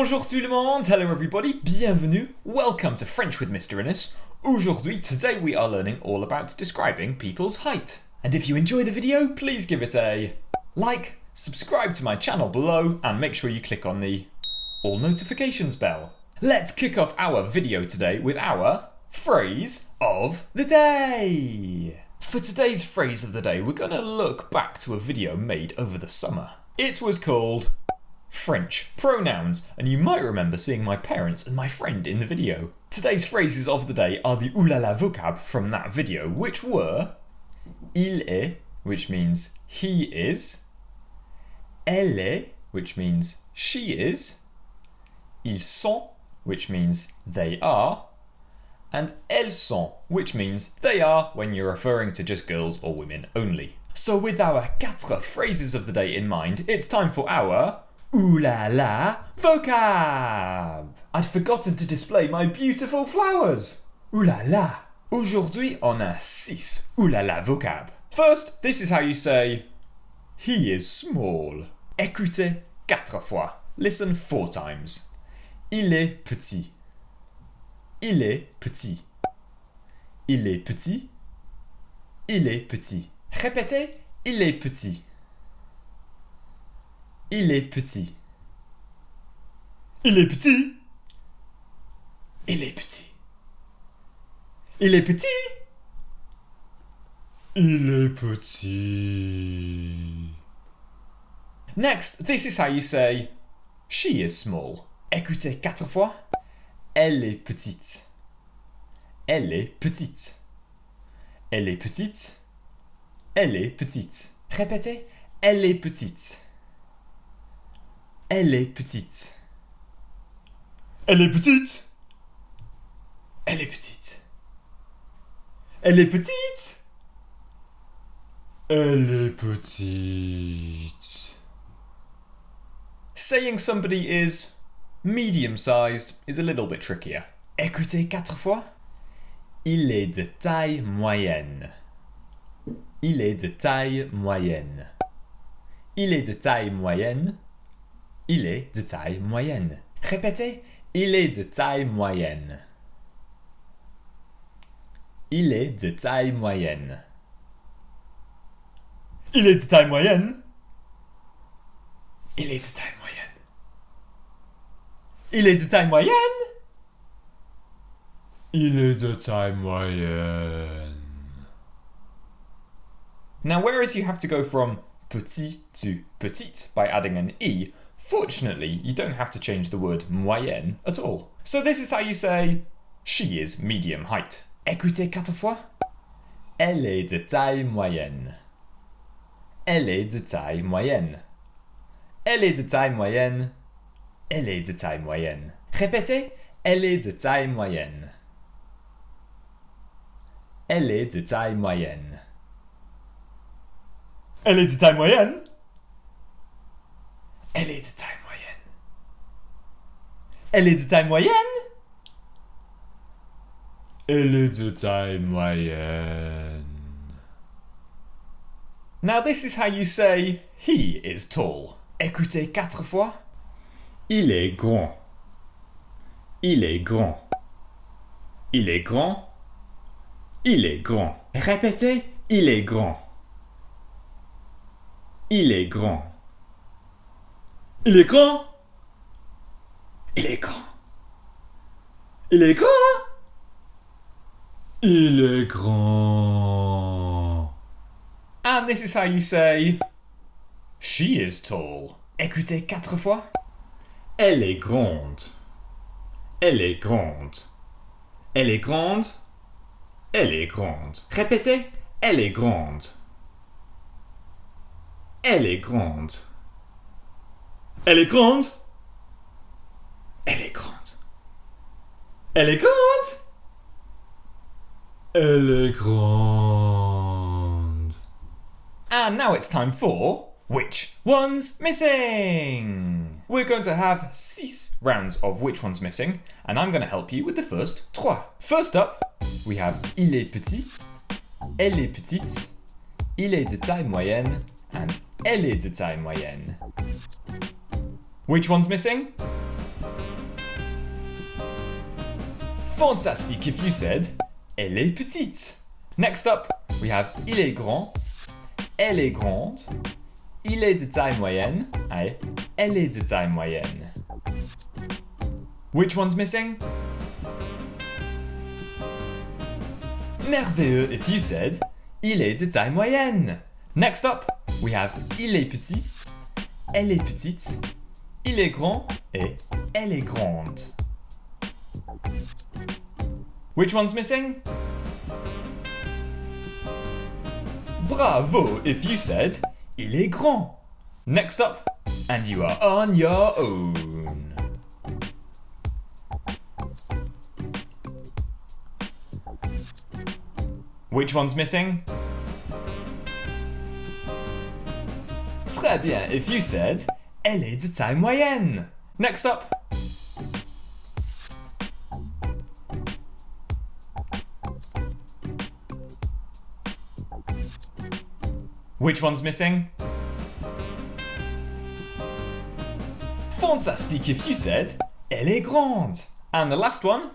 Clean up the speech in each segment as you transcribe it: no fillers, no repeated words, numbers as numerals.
Bonjour tout le monde, hello everybody, bienvenue, welcome to French with Mr. Innes. Aujourd'hui, today we are learning all about describing people's height. And if you enjoy the video, please give it a like, subscribe to my channel below, and make sure you click on the all notifications bell. Let's kick off our video today with our phrase of the day. For today's phrase of the day, we're going to look back to a video made over the summer. It was called French pronouns, and you might remember seeing my parents and my friend in the video. Today's phrases of the day are the oulala vocab from that video, which were Il est, which means he is, Elle est, which means she is, Ils sont, which means they are, and Elles sont, which means they are when you're referring to just girls or women only. So with our 4 phrases of the day in mind, it's time for our Ooh la la vocab! I'd forgotten to display my beautiful flowers! Ooh la la! Aujourd'hui, on a 6 ooh la la vocab. First, this is how you say he is small. Écoutez 4 fois. Listen 4 times. Il est petit. Il est petit. Il est petit. Il est petit. Répétez, il est petit. Il est petit. Il est petit. Il est petit. Il est petit. Il est petit. Next, this is how you say she is small. Écoutez 4 fois. Elle est petite. Elle est petite. Elle est petite. Elle est petite. Répétez, elle est petite. Elle est petite. Elle est petite. Elle est petite. Elle est petite. Elle est petite. Saying somebody is medium-sized is a little bit trickier. Écoutez 4 fois. Il est de taille moyenne. Il est de taille moyenne. Il est de taille moyenne. Il est de taille moyenne. Répétez, il est de taille moyenne. Il est de taille moyenne. Il est de taille moyenne. Il est de taille moyenne. Il est de taille moyenne. Il est de taille moyenne. Now, whereas you have to go from petit to petite by adding an e, fortunately, you don't have to change the word moyenne at all. So this is how you say she is medium height. Écoutez 4 fois. Elle est de taille moyenne. Elle est de taille moyenne. Elle est de taille moyenne. Elle est de taille moyenne. Répétez, elle est de taille moyenne. Elle est de taille moyenne. Elle est de taille moyenne. Elle est de taille moyenne. Elle est de taille moyenne. Elle est de taille moyenne. Now this is how you say he is tall. Écoutez 4 fois. Il est grand. Il est grand. Il est grand. Il est grand. Répétez, il est grand. Il est grand. Il est grand. Il est grand. Il est grand. Il est grand. And this is how you say she is tall. Écoutez 4 fois. Elle est grande. Elle est grande. Elle est grande. Elle est grande. Répétez, elle est grande. Elle est grande. Elle est grande. Elle est grande. Elle est grande. Elle est grande. And now it's time for Which One's Missing? We're going to have 6 rounds of Which One's Missing, and I'm going to help you with the first 3. First up, we have Il est petit, Elle est petite, Il est de taille moyenne, and Elle est de taille moyenne. Which one's missing? Fantastic if you said Elle est petite. Next up, we have il est grand, elle est grande, il est de taille moyenne, et elle est de taille moyenne. Which one's missing? Merveilleux if you said il est de taille moyenne. Next up, we have il est petit, elle est petite, il est grand et elle est grande. Which one's missing? Bravo if you said il est grand. Next up, and you are on your own. Which one's missing? Très bien if you said elle est de taille moyenne. Next up. Which one's missing? Fantastic if you said elle est grande. And the last one.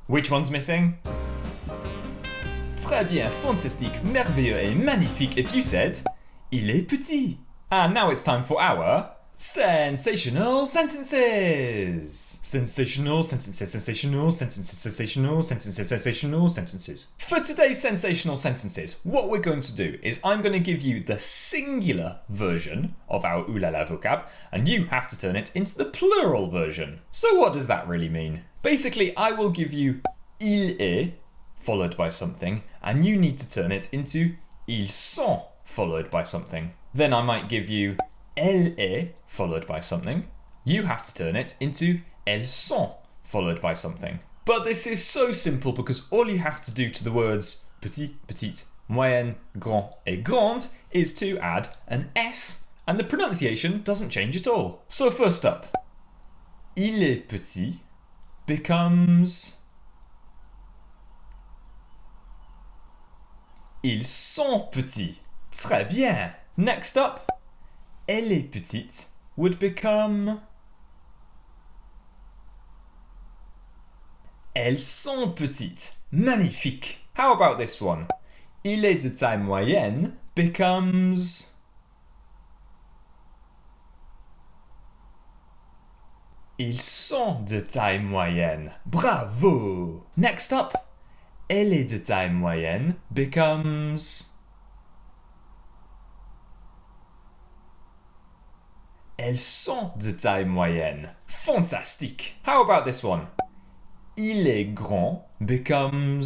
Which one's missing? Très bien, fantastique, merveilleux et magnifique if you said il est petit. And now it's time for our Sensational Sentences! Sensational sentences, sensational sentences, sensational sentences, sensational sentences. For today's sensational sentences, what we're going to do is I'm going to give you the singular version of our ooh la la vocab, and you have to turn it into the plural version. So what does that really mean? Basically, I will give you il est followed by something, and you need to turn it into ils sont followed by something. Then I might give you Elle est followed by something. You have to turn it into elles sont followed by something. But this is so simple because all you have to do to the words petit, petite, moyenne, grand et grande is to add an S, and the pronunciation doesn't change at all. So first up, il est petit becomes ils sont petits. Très bien. Next up, elle est petite would become elles sont petites. Magnifique. How about this one? Il est de taille moyenne becomes ils sont de taille moyenne. Bravo. Next up, elle est de taille moyenne becomes elles sont de taille moyenne. Fantastique. How about this one? Il est grand becomes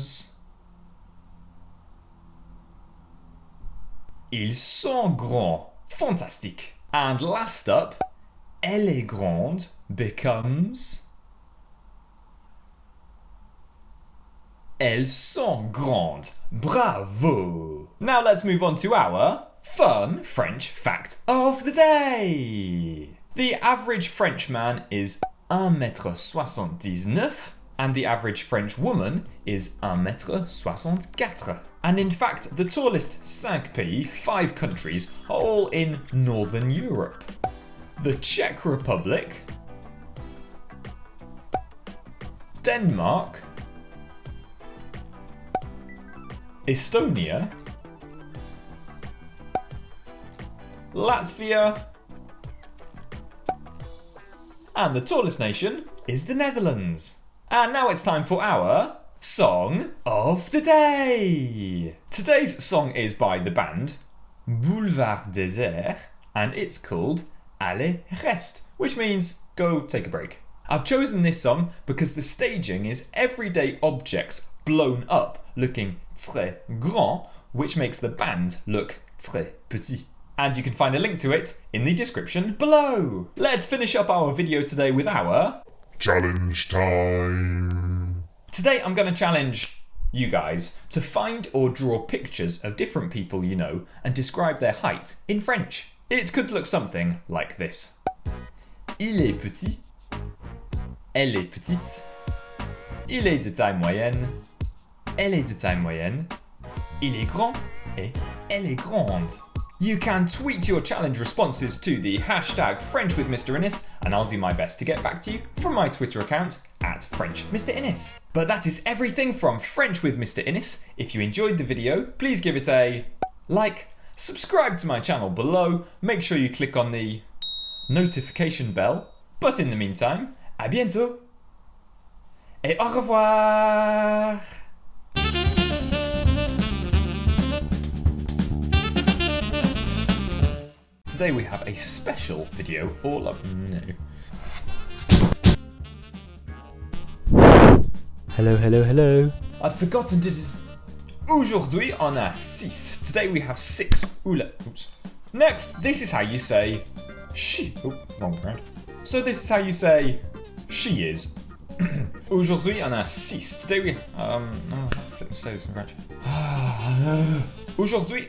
ils sont grands. Fantastique. And last up, elle est grande becomes elles sont grandes. Bravo. Now let's move on to our fun French fact of the day. The average French man is 1m79 and the average French woman is 1m64. And in fact, the tallest 5 pays, 5 countries, are all in Northern Europe. The Czech Republic, Denmark, Estonia, Latvia, and the tallest nation is the Netherlands. And now it's time for our Song of the Day. Today's song is by the band Boulevard Désert, and it's called Allez reste, which means go take a break. I've chosen this song because the staging is everyday objects blown up looking très grand, which makes the band look très petit. And you can find a link to it in the description below. Let's finish up our video today with our challenge time. Today I'm going to challenge you guys to find or draw pictures of different people you know and describe their height in French. It could look something like this. Il est petit. Elle est petite. Il est de taille moyenne. Elle est de taille moyenne. Il est grand et elle est grande. You can tweet your challenge responses to the hashtag FrenchWithMrInnes, and I'll do my best to get back to you from my Twitter account at FrenchMrInnes. But that is everything from French with Mr. Innes. If you enjoyed the video, please give it a like, subscribe to my channel below, make sure you click on the notification bell. But in the meantime, à bientôt et au revoir! Today we have a special video all up. No. Hello. I'd forgotten to. Aujourd'hui on a 6. Today we have 6. Oula. Oops. Next, this is how you say she. Oh, wrong brand. So this is how you say she is. Aujourd'hui on a 6. Today we no, flip say this in French. Aujourd'hui.